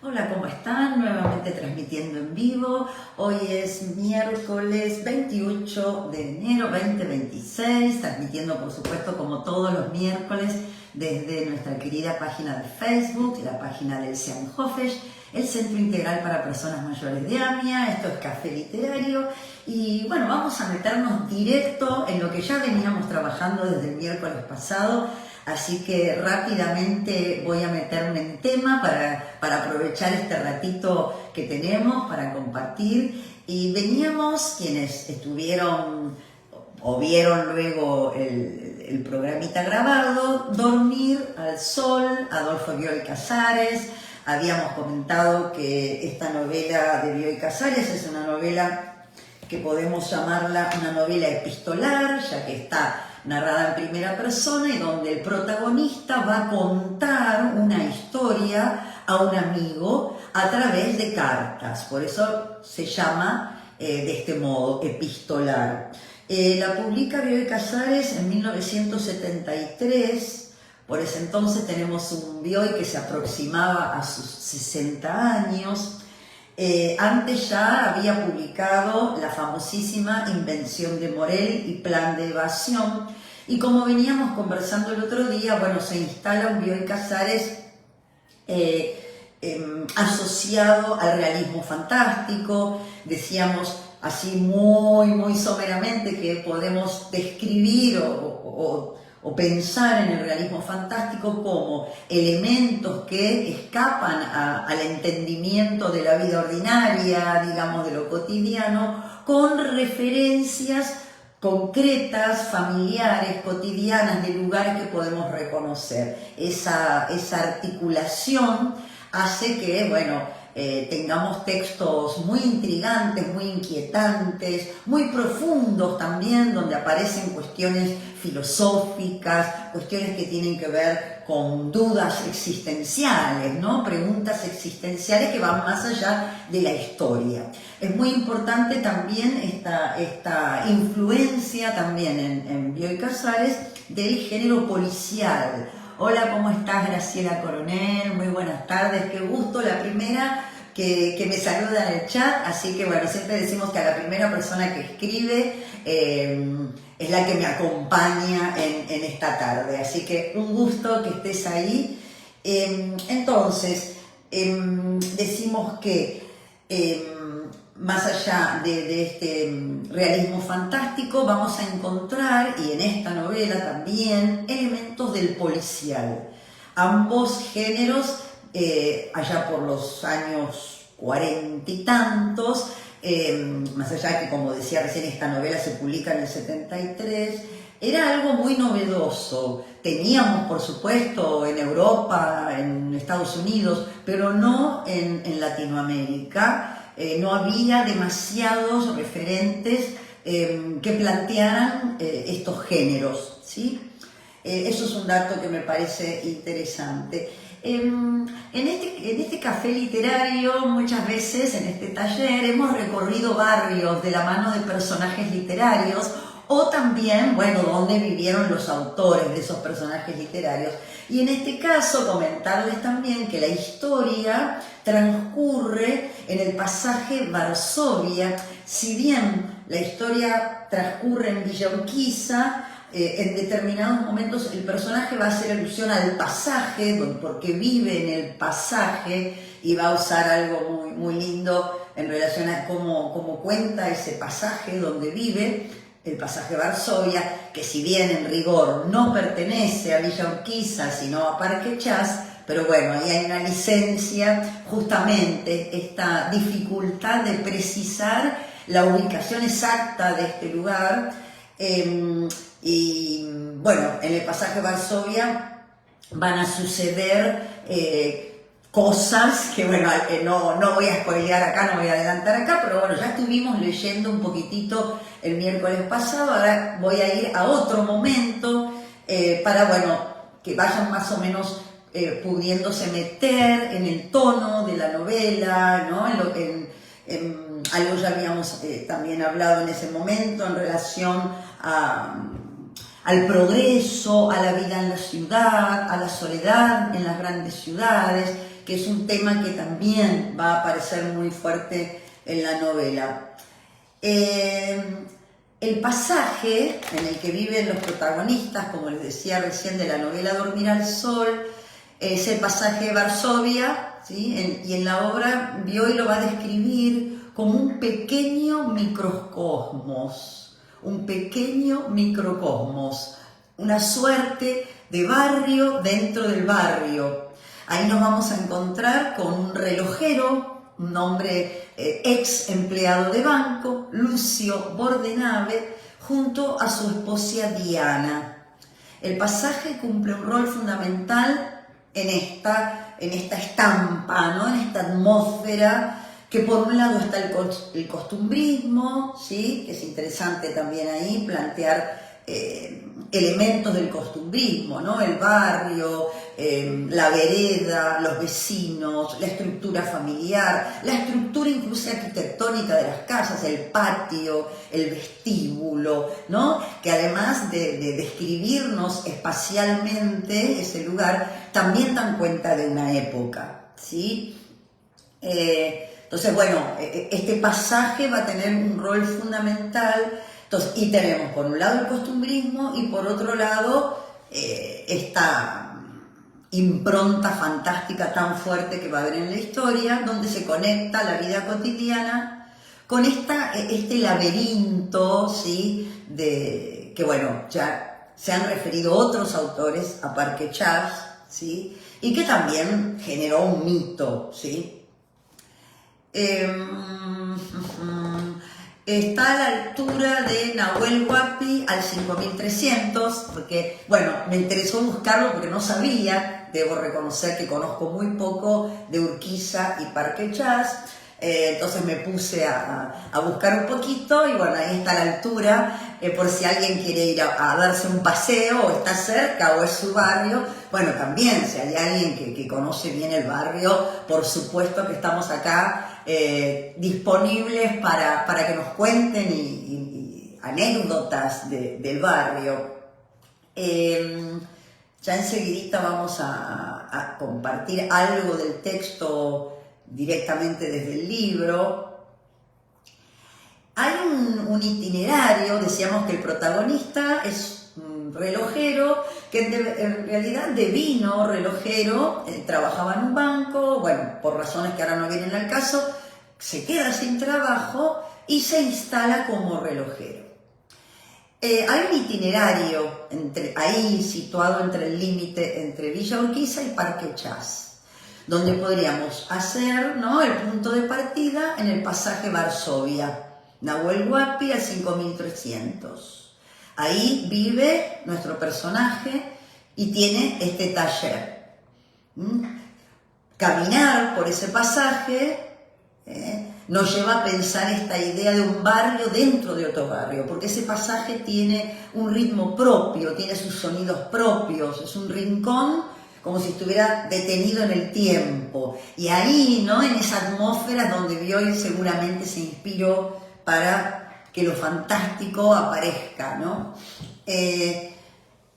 Hola, ¿cómo están? Nuevamente transmitiendo en vivo. Hoy es miércoles 28 de enero 2026, transmitiendo por supuesto como todos los miércoles desde nuestra querida página de Facebook, la página del Seanhofesh, el Centro Integral para Personas Mayores de AMIA. Esto es Café Literario y bueno, vamos a meternos directo en lo que ya veníamos trabajando desde el miércoles pasado. Así que rápidamente voy a meterme en tema para aprovechar este ratito que tenemos para compartir. Y veníamos, quienes estuvieron o vieron luego el programita grabado, Dormir al Sol, Adolfo Bioy Casares. Habíamos comentado que esta novela de Bioy Casares es una novela que podemos llamarla una novela epistolar, ya que está narrada en primera persona y donde el protagonista va a contar una historia a un amigo a través de cartas. Por eso se llama de este modo, epistolar. La publica Bioy Casares en 1973. Por ese entonces tenemos un Bioy que se aproximaba a sus 60 años. Antes ya había publicado la famosísima Invención de Morel y Plan de Evasión, y como veníamos conversando el otro día, bueno, se instala un Bioy Casares asociado al realismo fantástico. Decíamos así muy someramente que podemos describir o pensar en el realismo fantástico como elementos que escapan al entendimiento de la vida ordinaria, digamos, de lo cotidiano, con referencias concretas, familiares, cotidianas, de lugares que podemos reconocer. Esa articulación hace que, bueno, tengamos textos muy intrigantes, muy inquietantes, muy profundos también, donde aparecen cuestiones filosóficas, cuestiones que tienen que ver con dudas existenciales, ¿no? Preguntas existenciales que van más allá de la historia. Es muy importante también esta influencia también en Bioy Casares del género policial. Hola, ¿cómo estás, Graciela Coronel? Muy buenas tardes, qué gusto, la primera que me saluda en el chat, así que bueno, siempre decimos que a la primera persona que escribe es la que me acompaña en esta tarde, así que un gusto que estés ahí. Entonces, decimos que más allá de este realismo fantástico, vamos a encontrar, y en esta novela también, elementos del policial. Ambos géneros, allá por los años 40 y tantos, más allá que, como decía recién, esta novela se publica en el 73, era algo muy novedoso. Teníamos, por supuesto, en Europa, en Estados Unidos, pero no en Latinoamérica. No había demasiados referentes que plantearan estos géneros, ¿sí? Eso es un dato que me parece interesante. En este café literario, muchas veces en este taller, hemos recorrido barrios de la mano de personajes literarios, o también, bueno, dónde vivieron los autores de esos personajes literarios. Y en este caso, comentarles también que la historia transcurre en el pasaje Varsovia. Si bien la historia transcurre en Villa Urquiza, en determinados momentos el personaje va a hacer alusión al pasaje, porque vive en el pasaje, y va a usar algo muy lindo en relación a cómo cuenta ese pasaje donde vive, el pasaje Varsovia, que si bien en rigor no pertenece a Villa Urquiza, sino a Parque Chas, pero bueno, ahí hay una licencia, justamente esta dificultad de precisar la ubicación exacta de este lugar. Y bueno, en el pasaje Varsovia van a suceder cosas que, bueno, no voy a spoilear acá, no voy a adelantar acá, pero bueno, ya estuvimos leyendo un poquitito el miércoles pasado. Ahora voy a ir a otro momento para, bueno, que vayan más o menos pudiéndose meter en el tono de la novela, ¿no? Algo ya habíamos también hablado en ese momento en relación al progreso, a la vida en la ciudad, a la soledad en las grandes ciudades, que es un tema que también va a aparecer muy fuerte en la novela. El pasaje en el que viven los protagonistas, como les decía recién, de la novela Dormir al Sol, es el pasaje de Varsovia, ¿sí? Y en la obra Bioy lo va a describir como un pequeño microcosmos, una suerte de barrio dentro del barrio. Ahí nos vamos a encontrar con un relojero, un hombre ex empleado de banco, Lucio Bordenave, junto a su esposa Diana. El pasaje cumple un rol fundamental en esta estampa, ¿no? En esta atmósfera, que por un lado está el costumbrismo, ¿sí? Que es interesante también ahí plantear elementos del costumbrismo, ¿no? El barrio, la vereda, los vecinos, la estructura familiar, la estructura incluso arquitectónica de las casas, el patio, el vestíbulo, ¿no? Que además de describirnos espacialmente ese lugar, también dan cuenta de una época, ¿sí? Entonces, bueno, este pasaje va a tener un rol fundamental. Entonces, y tenemos por un lado el costumbrismo y por otro lado esta impronta fantástica tan fuerte que va a haber en la historia, donde se conecta la vida cotidiana con este laberinto, ¿sí? Que bueno, ya se han referido otros autores a Parque Chas, ¿sí? Y que también generó un mito, ¿sí? Está a la altura de Nahuel Huapi al 5300, porque, bueno, me interesó buscarlo porque no sabía, debo reconocer que conozco muy poco de Urquiza y Parque Chas, entonces me puse a buscar un poquito y bueno, ahí está a la altura, por si alguien quiere ir a darse un paseo o está cerca o es su barrio. Bueno, también si hay alguien que conoce bien el barrio, por supuesto que estamos acá disponibles para que nos cuenten y anécdotas del barrio. Ya enseguidita vamos a compartir algo del texto directamente desde el libro. Hay un itinerario, decíamos que el protagonista es un relojero, que en realidad devino relojero, trabajaba en un banco, bueno, por razones que ahora no vienen al caso, se queda sin trabajo y se instala como relojero. Hay un itinerario ahí situado entre el límite entre Villa Urquiza y Parque Chas, donde podríamos hacer, ¿no?, el punto de partida en el pasaje Varsovia, Nahuel Huapi al 5300. Ahí vive nuestro personaje y tiene este taller. Caminar por ese pasaje nos lleva a pensar esta idea de un barrio dentro de otro barrio, porque ese pasaje tiene un ritmo propio, tiene sus sonidos propios, es un rincón como si estuviera detenido en el tiempo. Y ahí, ¿no?, en esa atmósfera donde Bioy seguramente se inspiró para que lo fantástico aparezca, ¿no?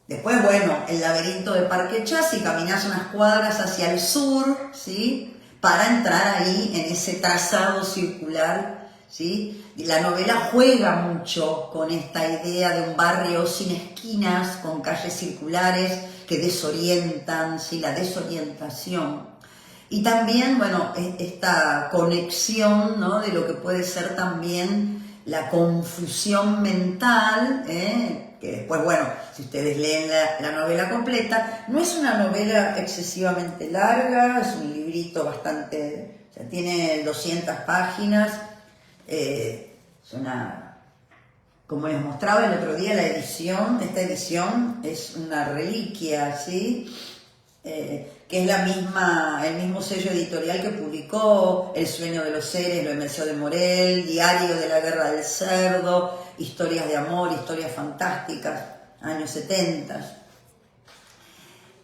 Después, bueno, el laberinto de Parque Chas, y caminás unas cuadras hacia el sur, ¿sí?, para entrar ahí en ese trazado circular, ¿sí? Y la novela juega mucho con esta idea de un barrio sin esquinas, con calles circulares que desorientan, ¿sí?, la desorientación. Y también, bueno, esta conexión, ¿no?, de lo que puede ser también la confusión mental, que después, bueno, si ustedes leen la novela completa, no es una novela excesivamente larga, es un librito bastante, o sea, tiene 200 páginas, es una, como les mostraba el otro día, esta edición es una reliquia, ¿sí?, que es el mismo sello editorial que publicó El sueño de los seres, lo Emercio de Morel, Diario de la guerra del cerdo, Historias de amor, historias fantásticas, años 70.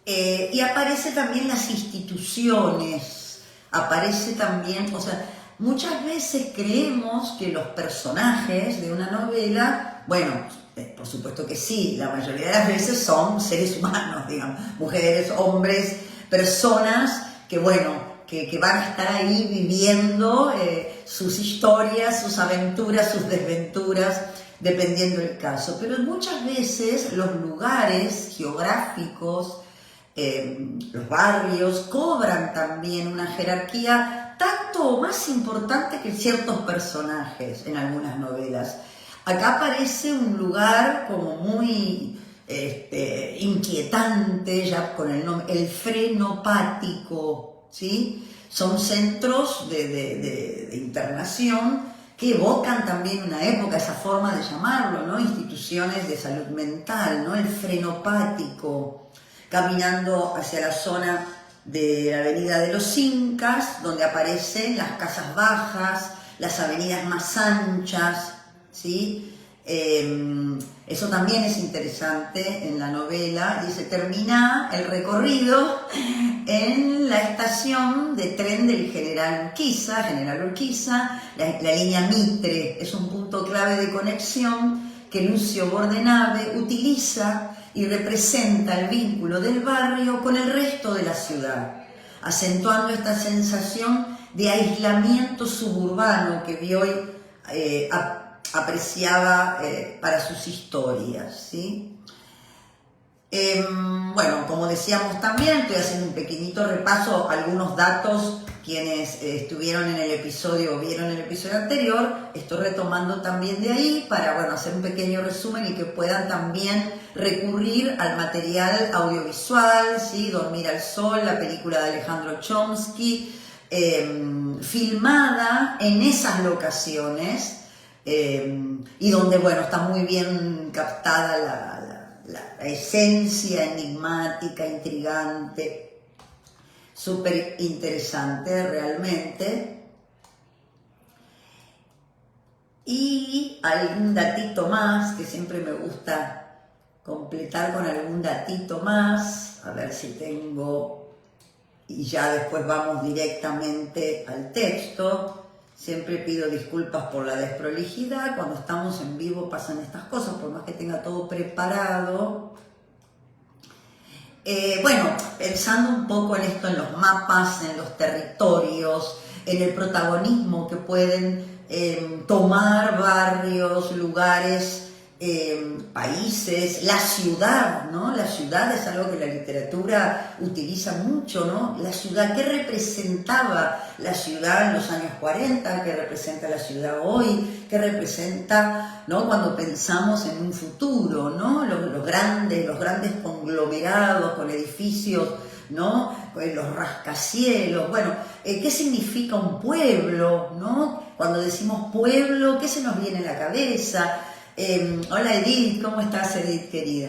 Y aparece también las instituciones, aparece también, o sea, muchas veces creemos que los personajes de una novela, bueno, por supuesto que sí, la mayoría de las veces son seres humanos, digamos, mujeres, hombres, personas que, bueno, que van a estar ahí viviendo sus historias, sus aventuras, sus desventuras, dependiendo del caso. Pero muchas veces los lugares geográficos, los barrios, cobran también una jerarquía tanto o más importante que ciertos personajes en algunas novelas. Acá aparece un lugar como muy inquietante, ya con el nombre, el Frenopático, ¿sí? Son centros de internación que evocan también una época, esa forma de llamarlo, ¿no? Instituciones de salud mental, ¿no? El Frenopático, caminando hacia la zona de la avenida de los Incas, donde aparecen las casas bajas, las avenidas más anchas, ¿sí? Eso también es interesante en la novela. Dice, termina el recorrido en la estación de tren del General Urquiza, la línea Mitre. Es un punto clave de conexión que Lucio Bordenave utiliza y representa el vínculo del barrio con el resto de la ciudad, acentuando esta sensación de aislamiento suburbano que Bioy apreciaba para sus historias, ¿sí? Bueno, como decíamos también, estoy haciendo un pequeñito repaso, algunos datos, quienes estuvieron en el episodio o vieron el episodio anterior, estoy retomando también de ahí para, bueno, hacer un pequeño resumen y que puedan también recurrir al material audiovisual, ¿sí? Dormir al Sol, la película de Alejandro Chomsky, filmada en esas locaciones, y donde, bueno, está muy bien captada la esencia enigmática, intrigante, súper interesante realmente. Y algún datito más, que siempre me gusta completar con algún datito más, a ver si tengo, y ya después vamos directamente al texto. Siempre pido disculpas por la desprolijidad, cuando estamos en vivo pasan estas cosas, por más que tenga todo preparado. Bueno, pensando un poco en esto, en los mapas, en los territorios, en el protagonismo que pueden tomar barrios, lugares, países, la ciudad, ¿no? La ciudad es algo que la literatura utiliza mucho, ¿no? La ciudad, ¿qué representaba la ciudad en los años 40? ¿Qué representa la ciudad hoy? ¿Qué representa, ¿no? Cuando pensamos en un futuro, ¿no? Los grandes conglomerados con edificios, ¿no? Los rascacielos. Bueno, ¿qué significa un pueblo, ¿no? Cuando decimos pueblo, ¿qué se nos viene a la cabeza? Hola Edith, ¿cómo estás, Edith, querida?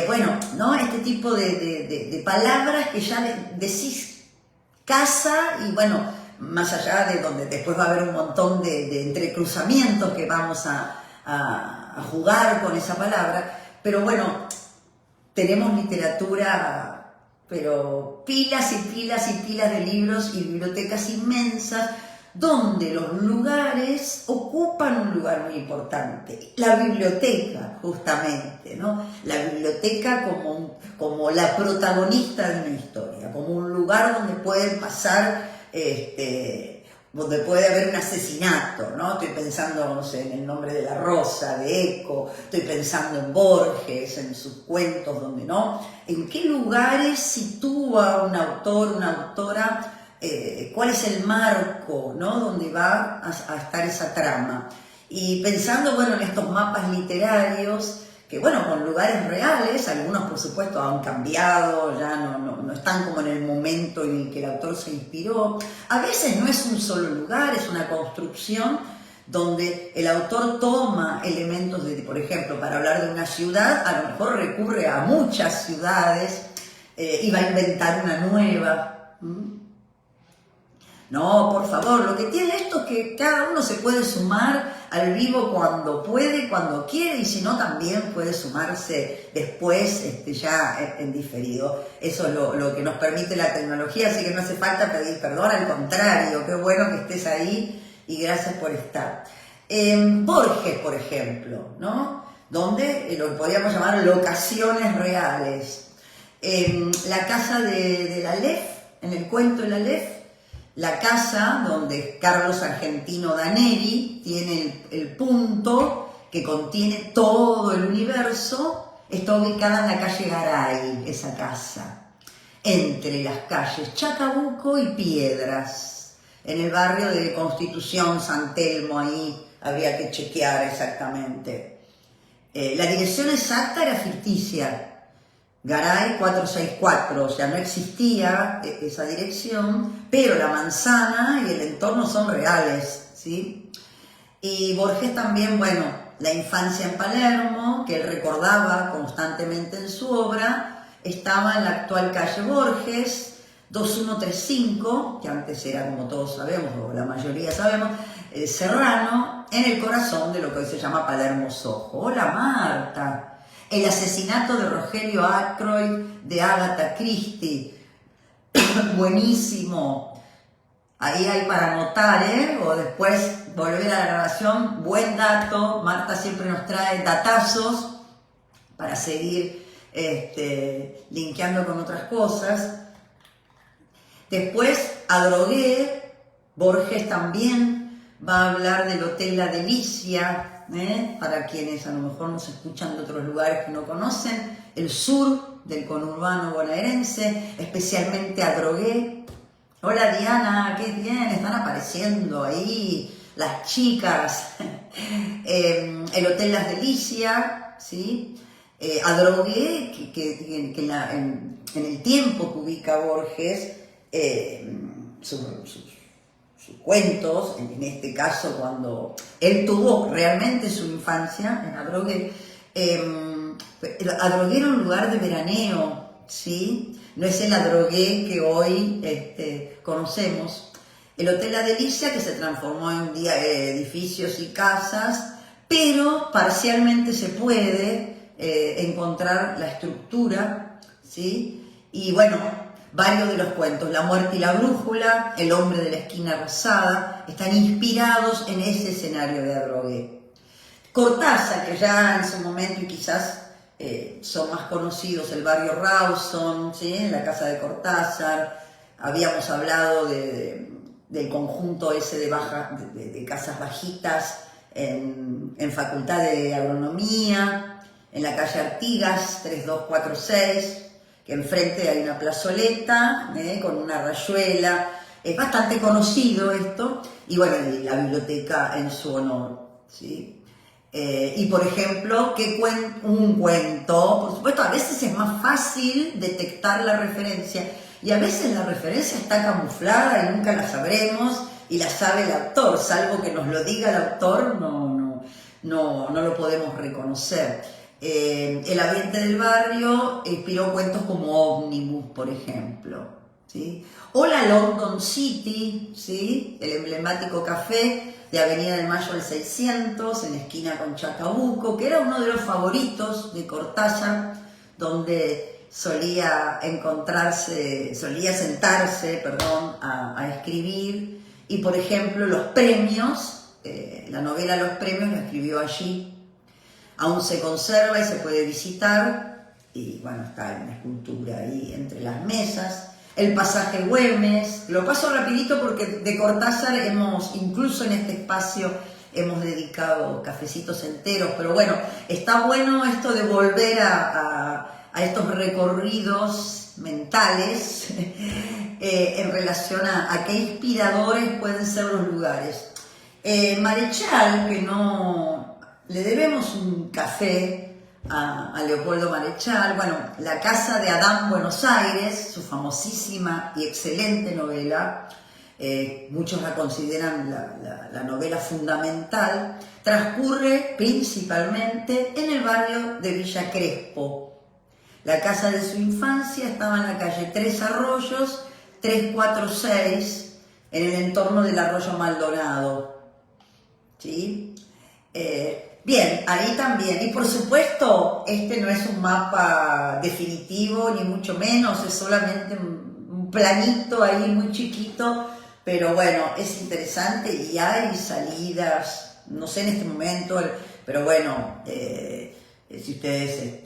Bueno, ¿no? Este tipo de palabras que ya decís casa y, bueno, más allá de donde después va a haber un montón de entrecruzamientos que vamos a jugar con esa palabra, pero bueno, tenemos literatura, pero pilas y pilas y pilas de libros y bibliotecas inmensas, donde los lugares ocupan un lugar muy importante. La biblioteca, justamente, ¿no? La biblioteca como la protagonista de una historia, como un lugar donde pueden pasar, donde puede haber un asesinato, ¿no? Estoy pensando, no sé, en El nombre de la rosa, de Eco, estoy pensando en Borges, en sus cuentos, donde, ¿no? ¿En qué lugares sitúa un autor, una autora? ¿Cuál es el marco, ¿no? Donde va a estar esa trama? Y pensando, bueno, en estos mapas literarios, que, bueno, con lugares reales, algunos por supuesto han cambiado, ya no están como en el momento en el que el autor se inspiró. A veces no es un solo lugar, es una construcción donde el autor toma elementos por ejemplo, para hablar de una ciudad, a lo mejor recurre a muchas ciudades y va a inventar una nueva. No, por favor, lo que tiene esto es que cada uno se puede sumar al vivo cuando puede, cuando quiere, y si no también puede sumarse después, ya en diferido. Eso es lo que nos permite la tecnología, así que no hace falta pedir perdón, al contrario, qué bueno que estés ahí y gracias por estar. Borges, por ejemplo, ¿no? Donde lo que podríamos llamar locaciones reales. La casa de la Aleph, en el cuento de la Aleph, La casa donde Carlos Argentino Daneri tiene el punto que contiene todo el universo, está ubicada en la calle Garay, esa casa, entre las calles Chacabuco y Piedras, en el barrio de Constitución, San Telmo, ahí habría que chequear exactamente. La dirección exacta era ficticia, Garay 464, o sea, no existía esa dirección, pero la manzana y el entorno son reales, ¿sí? Y Borges también, bueno, la infancia en Palermo, que él recordaba constantemente en su obra, estaba en la actual calle Borges, 2135, que antes era, como todos sabemos, o la mayoría sabemos, Serrano, en el corazón de lo que hoy se llama Palermo Soho. Hola Marta. El asesinato de Rogelio Ackroyd, de Agatha Christie, buenísimo. Ahí hay para anotar, o después volver a la grabación. Buen dato, Marta siempre nos trae datazos para seguir linkeando con otras cosas. Después, Adrogué, Borges también va a hablar del Hotel La Delicia, para quienes a lo mejor nos escuchan de otros lugares que no conocen, el sur del conurbano bonaerense, especialmente Adrogué. Hola Diana, qué bien, están apareciendo ahí las chicas. El Hotel Las Delicias, ¿sí? Adrogué, que en el tiempo que ubica Borges, sus cuentos, en este caso cuando él tuvo realmente su infancia en Adrogué. Adrogué era un lugar de veraneo, ¿sí? No es el Adrogué que hoy conocemos. El Hotel La Delicia, que se transformó en edificios y casas, pero parcialmente se puede encontrar la estructura, ¿sí? Y bueno, varios de los cuentos, La muerte y la brújula, El hombre de la esquina rosada, están inspirados en ese escenario de Adrogué. Cortázar, que ya en su momento y quizás son más conocidos, el barrio Rawson, ¿sí? La casa de Cortázar, habíamos hablado del conjunto ese de casas bajitas en Facultad de Agronomía, en la calle Artigas 3246, que enfrente hay una plazoleta con una rayuela. Es bastante conocido esto, y bueno, y la biblioteca en su honor, ¿sí? Y por ejemplo, un cuento, por supuesto, a veces es más fácil detectar la referencia, y a veces la referencia está camuflada y nunca la sabremos, y la sabe el autor, salvo que nos lo diga el autor, no lo podemos reconocer. El ambiente del barrio inspiró cuentos como Ómnibus, por ejemplo, ¿sí? O la London City, ¿sí? El emblemático café de Avenida de Mayo al 600, en esquina con Chacabuco, que era uno de los favoritos de Cortázar, donde solía sentarse a escribir. Y por ejemplo, Los Premios, la novela Los Premios la escribió allí. Aún se conserva y se puede visitar, y bueno, está una escultura ahí entre las mesas. El pasaje Güemes, lo paso rapidito porque de Cortázar incluso en este espacio hemos dedicado cafecitos enteros, pero bueno, está bueno esto de volver a estos recorridos mentales en relación a qué inspiradores pueden ser los lugares. Marechal, que no... Le debemos un café a Leopoldo Marechal, bueno, La casa de Adán Buenos Aires, su famosísima y excelente novela, muchos la consideran la novela fundamental, transcurre principalmente en el barrio de Villa Crespo. La casa de su infancia estaba en la calle Tres Arroyos, 346, en el entorno del arroyo Maldonado, ¿sí? Bien, ahí también, y por supuesto, este no es un mapa definitivo, ni mucho menos, es solamente un planito ahí muy chiquito, pero bueno, es interesante y hay salidas, no sé en este momento, pero bueno, Si ustedes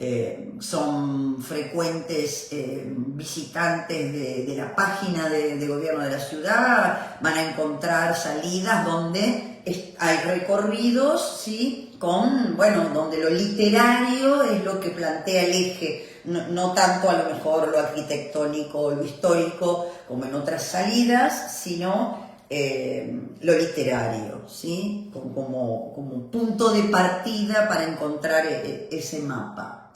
son frecuentes visitantes de la página de gobierno de la ciudad, van a encontrar salidas donde hay recorridos, ¿sí? Donde lo literario es lo que plantea el eje, no tanto a lo mejor lo arquitectónico o lo histórico como en otras salidas, sino lo literario, ¿sí? Como punto de partida para encontrar ese mapa.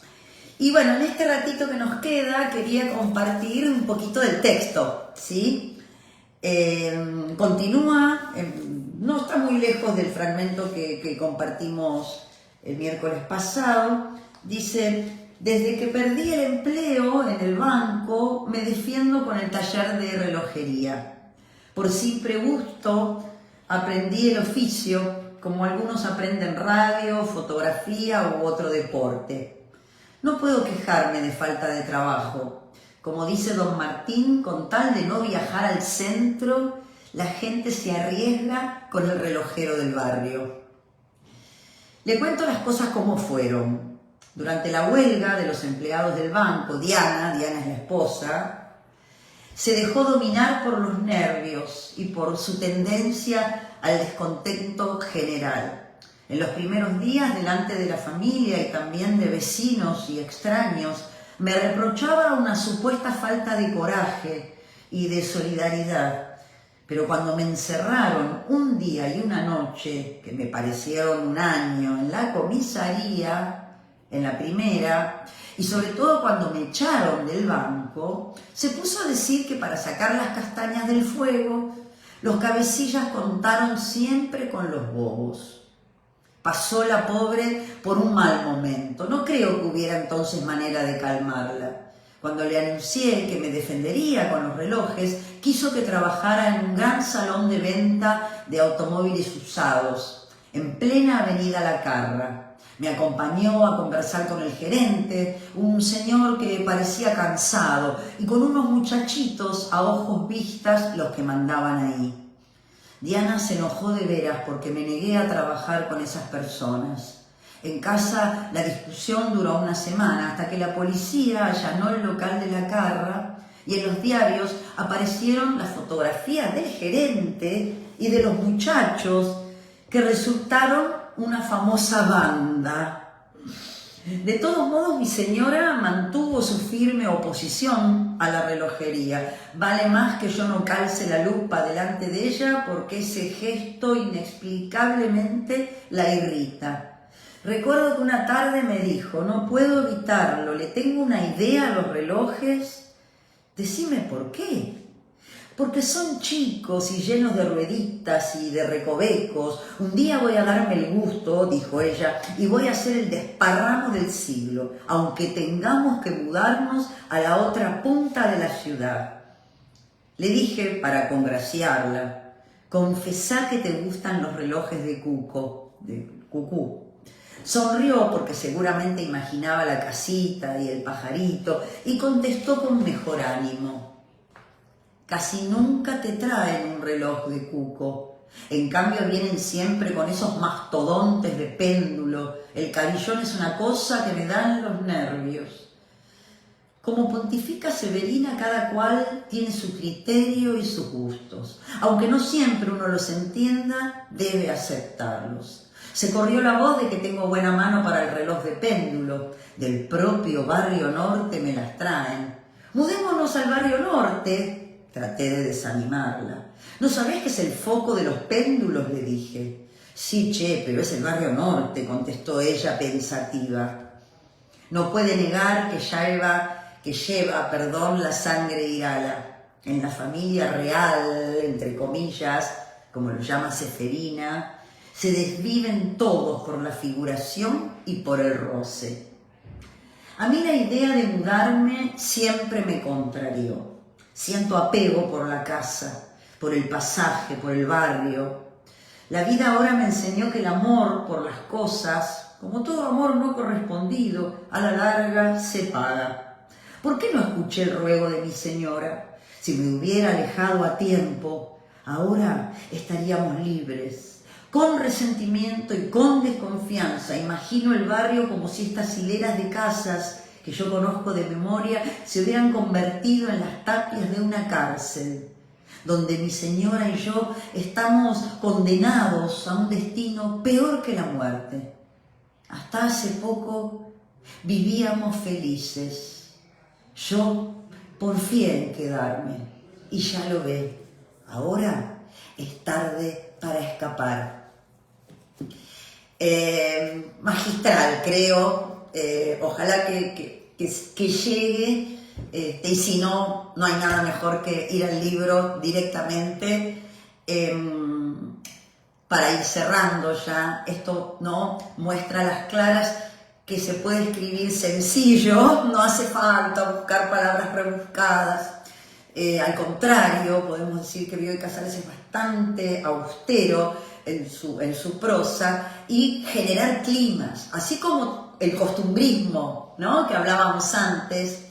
Y bueno, en este ratito que nos queda quería compartir un poquito del texto, ¿sí? Continúa, no está muy lejos del fragmento que compartimos el miércoles pasado. Dice: desde que perdí el empleo en el banco me defiendo con el taller de relojería. Por simple gusto aprendí el oficio, como algunos aprenden radio, fotografía u otro deporte. No puedo quejarme de falta de trabajo. Como dice don Martín, con tal de no viajar al centro, la gente se arriesga con el relojero del barrio. Le cuento las cosas como fueron. Durante la huelga de los empleados del banco, Diana es la esposa, se dejó dominar por los nervios y por su tendencia al descontento general. En los primeros días, delante de la familia y también de vecinos y extraños, me reprochaba una supuesta falta de coraje y de solidaridad. Pero cuando me encerraron un día y una noche, que me parecieron un año, en la comisaría, en la primera, y sobre todo cuando me echaron del banco, se puso a decir que para sacar las castañas del fuego, los cabecillas contaron siempre con los bobos. Pasó la pobre por un mal momento. No creo que hubiera entonces manera de calmarla. Cuando le anuncié que me defendería con los relojes, quiso que trabajara en un gran salón de venta de automóviles usados, en plena avenida La Carra. Me acompañó a conversar con el gerente, un señor que parecía cansado, y con unos muchachitos a ojos vistas los que mandaban ahí. Diana se enojó de veras porque me negué a trabajar con esas personas. En casa la discusión duró una semana hasta que la policía allanó el local de La Carra y en los diarios aparecieron las fotografías del gerente y de los muchachos que resultaron una famosa banda. De todos modos, mi señora mantuvo su firme oposición a la relojería. Vale más que yo no calce la lupa delante de ella porque ese gesto inexplicablemente la irrita. Recuerdo que una tarde me dijo: no puedo evitarlo, le tengo una idea a los relojes. Decime por qué. Porque son chicos y llenos de rueditas y de recovecos. Un día voy a darme el gusto, dijo ella, y voy a hacer el desparramo del siglo, aunque tengamos que mudarnos a la otra punta de la ciudad. Le dije, para congraciarla: confesá que te gustan los relojes de Cucú. Sonrió porque seguramente imaginaba la casita y el pajarito y contestó con mejor ánimo: casi nunca te traen un reloj de Cuco. En cambio vienen siempre con esos mastodontes de péndulo. El carillón es una cosa que me dan los nervios. Como pontifica Severina, cada cual tiene su criterio y sus gustos. Aunque no siempre uno los entienda, debe aceptarlos. Se corrió la voz de que tengo buena mano para el reloj de péndulo. Del propio barrio norte me las traen. Mudémonos al barrio norte. Traté de desanimarla. ¿No sabés que es el foco de los péndulos?, le dije. Sí, che, pero es el barrio norte, contestó ella pensativa. No puede negar que lleva la sangre irala. En la familia real, entre comillas, como lo llama Seferina, se desviven todos por la figuración y por el roce. A mí la idea de mudarme siempre me contrarió. Siento apego por la casa, por el pasaje, por el barrio. La vida ahora me enseñó que el amor por las cosas, como todo amor no correspondido, a la larga se paga. ¿Por qué no escuché el ruego de mi señora? Si me hubiera alejado a tiempo, ahora estaríamos libres. Con resentimiento y con desconfianza imagino el barrio como si estas hileras de casas que yo conozco de memoria se hubieran convertido en las tapias de una cárcel, donde mi señora y yo estamos condenados a un destino peor que la muerte. Hasta hace poco vivíamos felices. Yo porfié en quedarme y ya lo ve. Ahora es tarde para escapar. Magistral, creo. Ojalá que llegue. Y si no, no hay nada mejor que ir al libro directamente. Para ir cerrando ya, esto no muestra a las claras que se puede escribir sencillo, no hace falta buscar palabras rebuscadas. Al contrario, podemos decir que Bioy Casares es bastante austero en su prosa y generar climas, así como el costumbrismo, ¿no?, que hablábamos antes,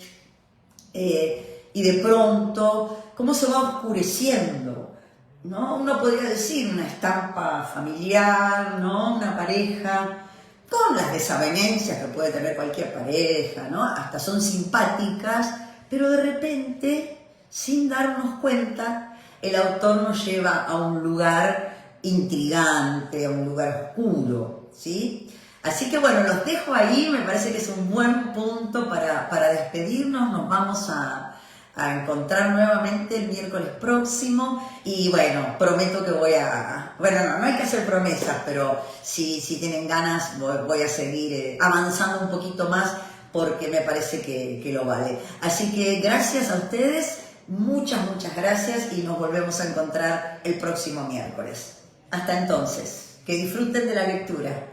y de pronto cómo se va oscureciendo, ¿no? Uno podría decir una estampa familiar, ¿no?, una pareja, con las desavenencias que puede tener cualquier pareja, ¿no? Hasta son simpáticas, pero de repente, sin darnos cuenta, el autor nos lleva a un lugar intrigante, a un lugar oscuro, ¿sí? Así que bueno, los dejo ahí, me parece que es un buen punto para despedirnos. Nos vamos a encontrar nuevamente el miércoles próximo y bueno, prometo que voy a... Bueno, no hay que hacer promesas, pero si tienen ganas voy a seguir avanzando un poquito más porque me parece que lo vale. Así que gracias a ustedes, muchas gracias y nos volvemos a encontrar el próximo miércoles. Hasta entonces, que disfruten de la lectura.